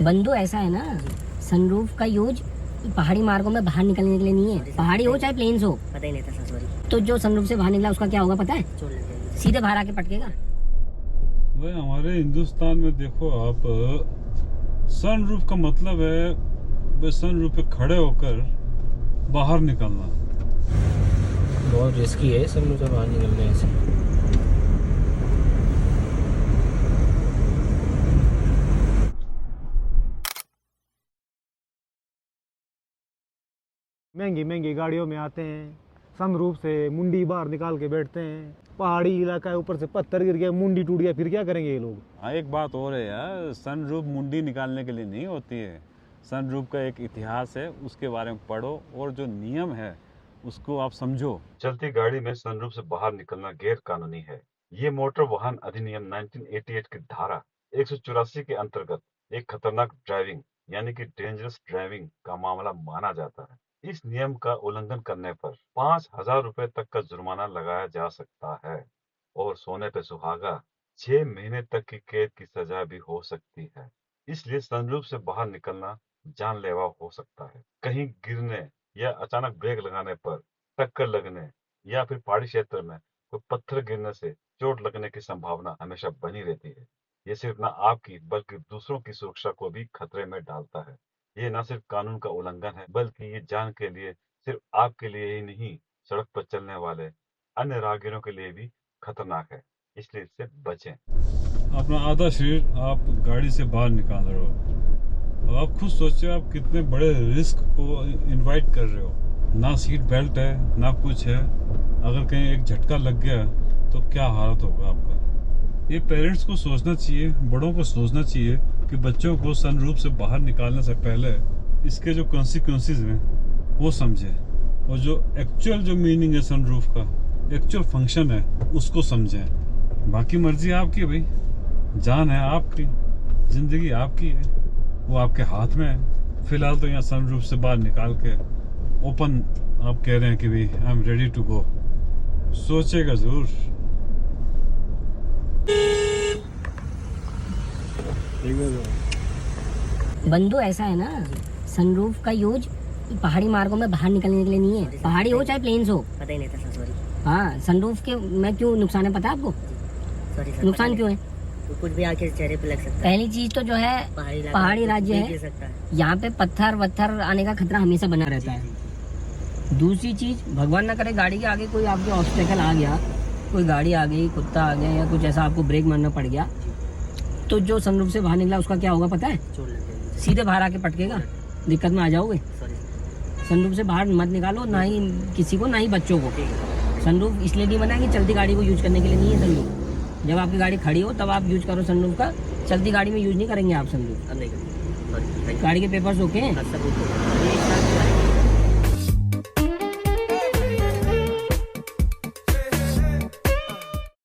बंधु ऐसा है ना, सनरूफ का यूज पहाड़ी मार्गों में बाहर निकलने के लिए नहीं है। पहाड़ी हो चाहे प्लेन्स हो। पता ही नहीं था सॉरी। तो जो सनरूफ से बाहर निकला उसका क्या होगा पता है? सीधे बाहर आके पटकेगा। भाई हमारे हिंदुस्तान में देखो आप, सनरूफ का मतलब है सनरूफ पे खड़े होकर बाहर निकलना। बहुत रिस्की है सनरूफ से बाहर निकलने से। महंगी महंगी गाड़ियों में आते हैं, सनरूफ से मुंडी बाहर निकाल के बैठते हैं। पहाड़ी इलाका है, ऊपर से पत्थर गिर गया, मुंडी टूट गया, फिर क्या करेंगे ये लोग? हाँ, एक बात और है यार, सनरूफ मुंडी निकालने के लिए नहीं होती है। सनरूफ का एक इतिहास है, उसके बारे में पढ़ो और जो नियम है उसको आप समझो। चलती गाड़ी में सनरूफ से बाहर निकलना गैर कानूनी है। ये मोटर वाहन अधिनियम 1988 की धारा 184 के अंतर्गत एक खतरनाक ड्राइविंग यानी कि डेंजरस ड्राइविंग का मामला माना जाता है। इस नियम का उल्लंघन करने पर 5,000 रुपए तक का जुर्माना लगाया जा सकता है और सोने पे सुहागा 6 महीने तक की कैद की सजा भी हो सकती है। इसलिए सनरूफ से बाहर निकलना जानलेवा हो सकता है। कहीं गिरने या अचानक ब्रेक लगाने पर टक्कर लगने या फिर पहाड़ी क्षेत्र में कोई पत्थर गिरने से चोट लगने की संभावना हमेशा बनी रहती है। ये सिर्फ न आपकी बल्कि दूसरों की सुरक्षा को भी खतरे में डालता है। ये न सिर्फ कानून का उल्लंघन है बल्कि ये जान के लिए सिर्फ आपके लिए ही नहीं, सड़क पर चलने वाले अन्य राहगीरों के लिए भी खतरनाक है। इसलिए इससे बचें। अपना आधा शरीर आप गाड़ी से बाहर निकाल रहे हो। आप खुद सोचो आप कितने बड़े रिस्क को इनवाइट कर रहे हो। ना सीट बेल्ट है ना कुछ है। अगर कहीं एक झटका लग गया तो क्या हालत होगा आपका। ये पेरेंट्स को सोचना चाहिए, बड़ों को सोचना चाहिए कि बच्चों को सनरूफ से बाहर निकालने से पहले इसके जो कॉन्सिक्वेंसेस हैं वो समझे और जो एक्चुअल जो मीनिंग है सनरूफ का, एक्चुअल फंक्शन है उसको समझें। बाकी मर्जी आपकी है भाई, जान है आपकी, जिंदगी आपकी है, वो आपके हाथ में है। फिलहाल तो यहाँ सनरूफ से बाहर निकाल के ओपन आप कह रहे हैं कि भाई I am ready to go. सोचेगा जरूर। बंधु ऐसा है ना, सनरूफ का यूज पहाड़ी मार्गों में बाहर निकलने के लिए नहीं है। पहाड़ी हो चाहे प्लेन्स हो। पता ही नहीं था सॉरी। हाँ, सनरूफ के में क्यों नुकसान है पता है आपको? Sorry sir. नुकसान क्यों है? तो कुछ भी आके चेहरे पे लग सकता है। पहली चीज तो जो है पहाड़ी राज्य है, यहाँ पे पत्थर वत्थर आने का खतरा हमेशा बना रहता है। दूसरी चीज, भगवान ना करे गाड़ी के आगे कोई आपके ऑब्स्टेकल आ गया, कोई गाड़ी आ गई, कुत्ता आ गया या कुछ ऐसा आपको ब्रेक मारना पड़ गया, तो जो सनरूफ से बाहर निकला उसका क्या होगा पता है? सीधे बाहर आके पटकेगा, दिक्कत में आ जाओगे। सनरूफ से बाहर मत निकालो, ना ही किसी को ना ही बच्चों को। सनरूफ इसलिए नहीं बना है कि चलती गाड़ी को यूज करने के लिए नहीं है सनरूफ। जब आपकी गाड़ी खड़ी हो तब आप यूज करो सनरूफ का, चलती गाड़ी में यूज नहीं करेंगे आप सनरूफ। गाड़ी के पेपर्स ओके हैं?